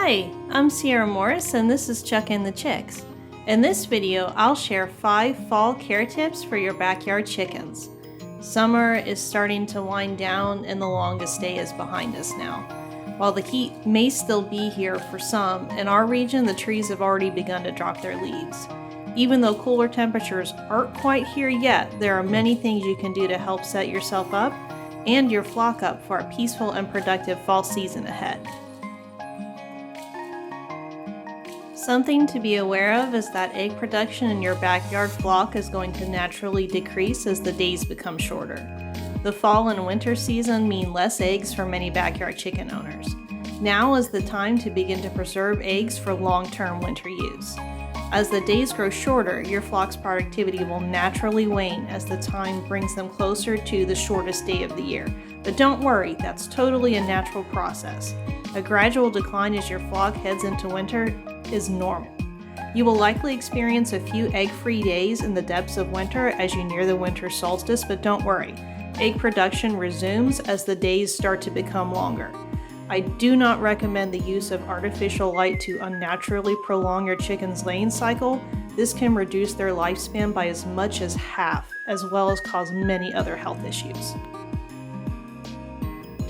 Hi, I'm Sierra Morris and this is Chuck and the Chicks. In this video, I'll share 5 fall care tips for your backyard chickens. Summer is starting to wind down and the longest day is behind us now. While the heat may still be here for some, in our region the trees have already begun to drop their leaves. Even though cooler temperatures aren't quite here yet, there are many things you can do to help set yourself up and your flock up for a peaceful and productive fall season ahead. Something to be aware of is that egg production in your backyard flock is going to naturally decrease as the days become shorter. The fall and winter season mean less eggs for many backyard chicken owners. Now is the time to begin to preserve eggs for long-term winter use. As the days grow shorter, your flock's productivity will naturally wane as the time brings them closer to the shortest day of the year. But don't worry, that's totally a natural process. A gradual decline as your flock heads into winter is normal. You will likely experience a few egg-free days in the depths of winter as you near the winter solstice, but don't worry. Egg production resumes as the days start to become longer. I do not recommend the use of artificial light to unnaturally prolong your chicken's laying cycle. This can reduce their lifespan by as much as half, as well as cause many other health issues.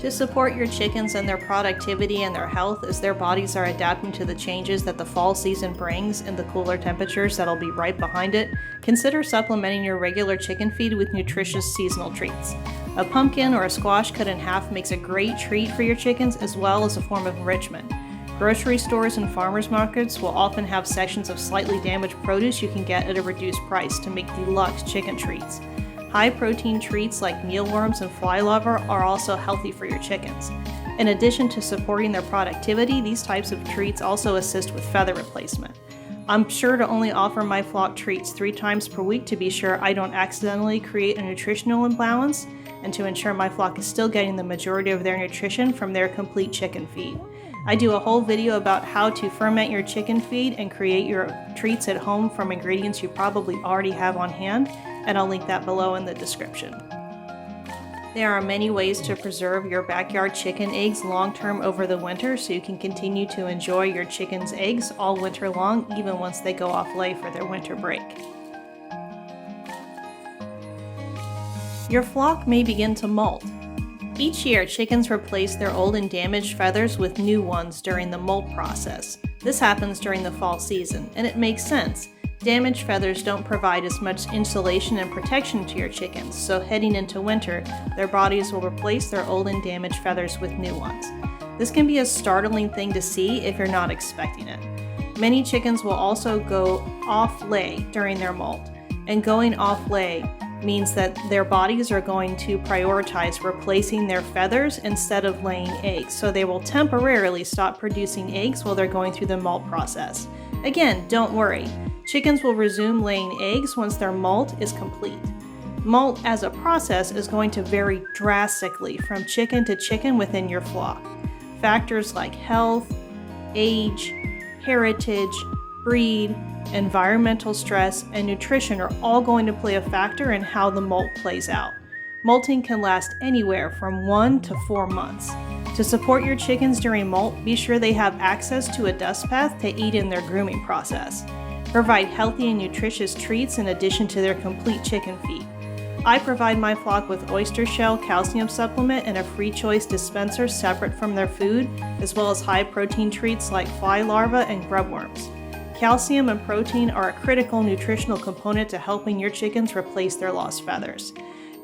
To support your chickens and their productivity and their health as their bodies are adapting to the changes that the fall season brings and the cooler temperatures that'll be right behind it, consider supplementing your regular chicken feed with nutritious seasonal treats. A pumpkin or a squash cut in half makes a great treat for your chickens as well as a form of enrichment. Grocery stores and farmers markets will often have sections of slightly damaged produce you can get at a reduced price to make deluxe chicken treats. High-protein treats like mealworms and fly larvae are also healthy for your chickens. In addition to supporting their productivity, these types of treats also assist with feather replacement. I'm sure to only offer my flock treats 3 times per week to be sure I don't accidentally create a nutritional imbalance and to ensure my flock is still getting the majority of their nutrition from their complete chicken feed. I do a whole video about how to ferment your chicken feed and create your treats at home from ingredients you probably already have on hand, and I'll link that below in the description. There are many ways to preserve your backyard chicken eggs long-term over the winter so you can continue to enjoy your chicken's eggs all winter long, even once they go off lay for their winter break. Your flock may begin to molt. Each year, chickens replace their old and damaged feathers with new ones during the molt process. This happens during the fall season, and it makes sense. Damaged feathers don't provide as much insulation and protection to your chickens, so heading into winter, their bodies will replace their old and damaged feathers with new ones. This can be a startling thing to see if you're not expecting it. Many chickens will also go off lay during their molt, and going off lay means that their bodies are going to prioritize replacing their feathers instead of laying eggs, so they will temporarily stop producing eggs while they're going through the molt process. Again, don't worry. Chickens will resume laying eggs once their molt is complete. Molt as a process is going to vary drastically from chicken to chicken within your flock. Factors like health, age, heritage, breed, environmental stress, and nutrition are all going to play a factor in how the molt plays out. Molting can last anywhere from 1 to 4 months. To support your chickens during molt, be sure they have access to a dust path to aid in their grooming process. Provide healthy and nutritious treats in addition to their complete chicken feed. I provide my flock with oyster shell calcium supplement and a free choice dispenser separate from their food, as well as high protein treats like fly larvae and grubworms. Calcium and protein are a critical nutritional component to helping your chickens replace their lost feathers.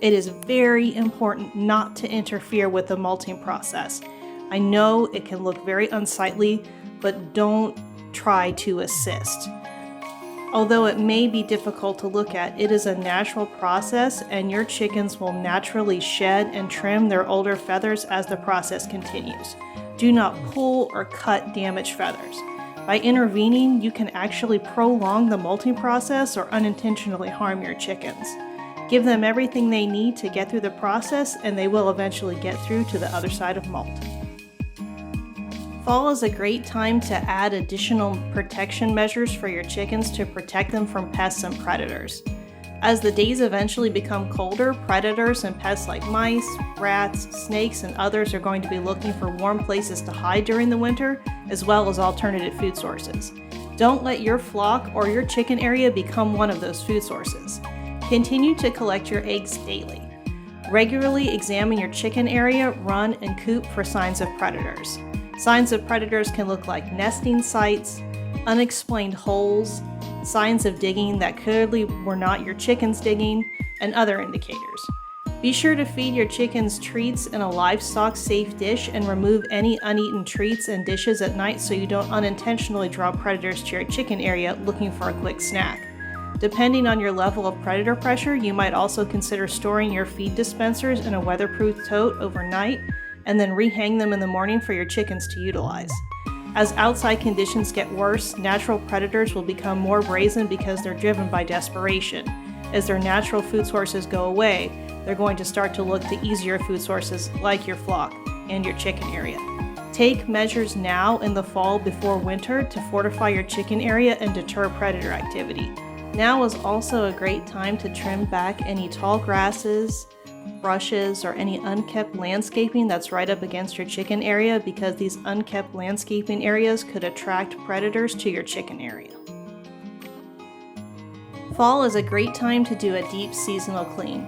It is very important not to interfere with the molting process. I know it can look very unsightly, but don't try to assist. Although it may be difficult to look at, it is a natural process and your chickens will naturally shed and trim their older feathers as the process continues. Do not pull or cut damaged feathers. By intervening, you can actually prolong the molting process or unintentionally harm your chickens. Give them everything they need to get through the process and they will eventually get through to the other side of molt. Fall is a great time to add additional protection measures for your chickens to protect them from pests and predators. As the days eventually become colder, predators and pests like mice, rats, snakes, and others are going to be looking for warm places to hide during the winter, as well as alternative food sources. Don't let your flock or your chicken area become one of those food sources. Continue to collect your eggs daily. Regularly examine your chicken area, run, and coop for signs of predators. Signs of predators can look like nesting sites, unexplained holes, signs of digging that clearly were not your chickens digging, and other indicators. Be sure to feed your chickens treats in a livestock-safe dish and remove any uneaten treats and dishes at night so you don't unintentionally draw predators to your chicken area looking for a quick snack. Depending on your level of predator pressure, you might also consider storing your feed dispensers in a weatherproof tote overnight and then rehang them in the morning for your chickens to utilize. As outside conditions get worse, natural predators will become more brazen because they're driven by desperation. As their natural food sources go away, they're going to start to look to easier food sources like your flock and your chicken area. Take measures now in the fall before winter to fortify your chicken area and deter predator activity. Now is also a great time to trim back any tall grasses, brushes, or any unkept landscaping that's right up against your chicken area because these unkept landscaping areas could attract predators to your chicken area. Fall is a great time to do a deep seasonal clean.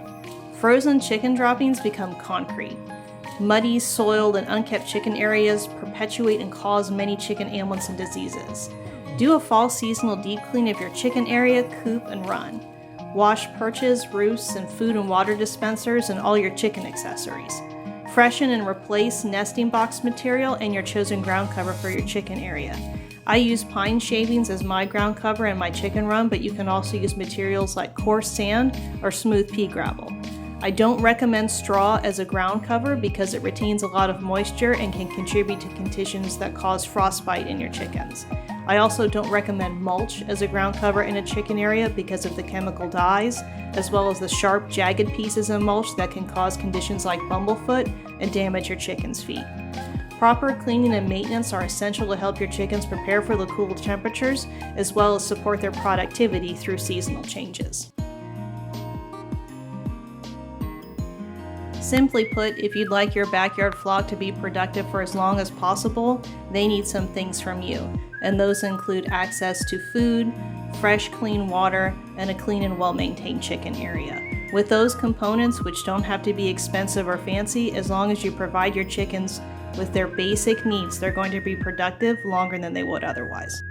Frozen chicken droppings become concrete. Muddy, soiled, and unkept chicken areas perpetuate and cause many chicken ailments and diseases. Do a fall seasonal deep clean of your chicken area, coop, and run. Wash perches, roosts, and food and water dispensers and all your chicken accessories. Freshen and replace nesting box material and your chosen ground cover for your chicken area. I use pine shavings as my ground cover in my chicken run, but you can also use materials like coarse sand or smooth pea gravel. I don't recommend straw as a ground cover because it retains a lot of moisture and can contribute to conditions that cause frostbite in your chickens. I also don't recommend mulch as a ground cover in a chicken area because of the chemical dyes, as well as the sharp, jagged pieces of mulch that can cause conditions like bumblefoot and damage your chickens' feet. Proper cleaning and maintenance are essential to help your chickens prepare for the cool temperatures, as well as support their productivity through seasonal changes. Simply put, if you'd like your backyard flock to be productive for as long as possible, they need some things from you, and those include access to food, fresh, clean water, and a clean and well-maintained chicken area. With those components, which don't have to be expensive or fancy, as long as you provide your chickens with their basic needs, they're going to be productive longer than they would otherwise.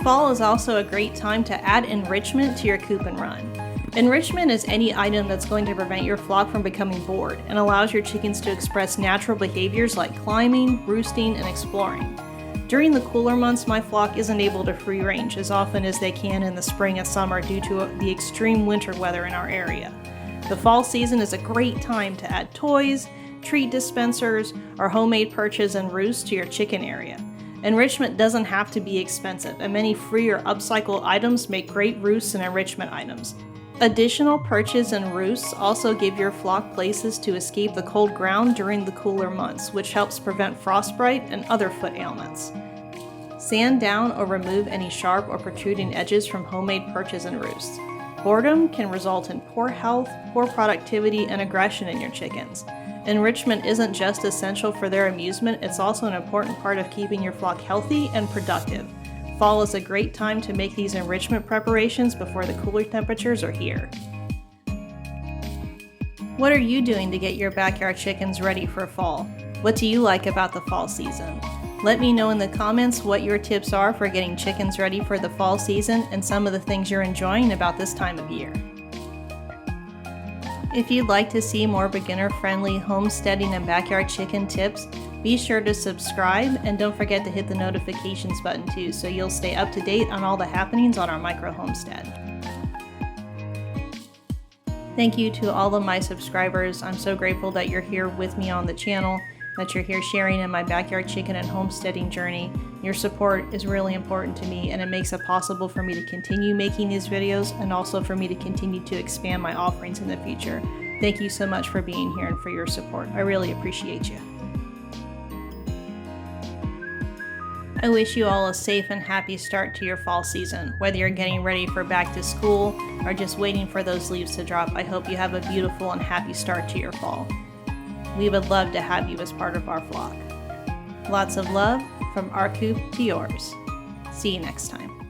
Fall is also a great time to add enrichment to your coop and run. Enrichment is any item that's going to prevent your flock from becoming bored and allows your chickens to express natural behaviors like climbing, roosting, and exploring. During the cooler months, my flock isn't able to free range as often as they can in the spring and summer due to the extreme winter weather in our area. The fall season is a great time to add toys, treat dispensers, or homemade perches and roosts to your chicken area. Enrichment doesn't have to be expensive, and many free or upcycled items make great roosts and enrichment items. Additional perches and roosts also give your flock places to escape the cold ground during the cooler months, which helps prevent frostbite and other foot ailments. Sand down or remove any sharp or protruding edges from homemade perches and roosts. Boredom can result in poor health, poor productivity, and aggression in your chickens. Enrichment isn't just essential for their amusement, it's also an important part of keeping your flock healthy and productive. Fall is a great time to make these enrichment preparations before the cooler temperatures are here. What are you doing to get your backyard chickens ready for fall? What do you like about the fall season? Let me know in the comments what your tips are for getting chickens ready for the fall season and some of the things you're enjoying about this time of year. If you'd like to see more beginner-friendly homesteading and backyard chicken tips, be sure to subscribe and don't forget to hit the notifications button too so you'll stay up to date on all the happenings on our micro homestead. Thank you to all of my subscribers. I'm so grateful that you're here with me on the channel, that you're here sharing in my backyard chicken and homesteading journey. Your support is really important to me and it makes it possible for me to continue making these videos and also for me to continue to expand my offerings in the future. Thank you so much for being here and for your support. I really appreciate you. I wish you all a safe and happy start to your fall season. Whether you're getting ready for back to school or just waiting for those leaves to drop, I hope you have a beautiful and happy start to your fall. We would love to have you as part of our flock. Lots of love from our coop to yours. See you next time.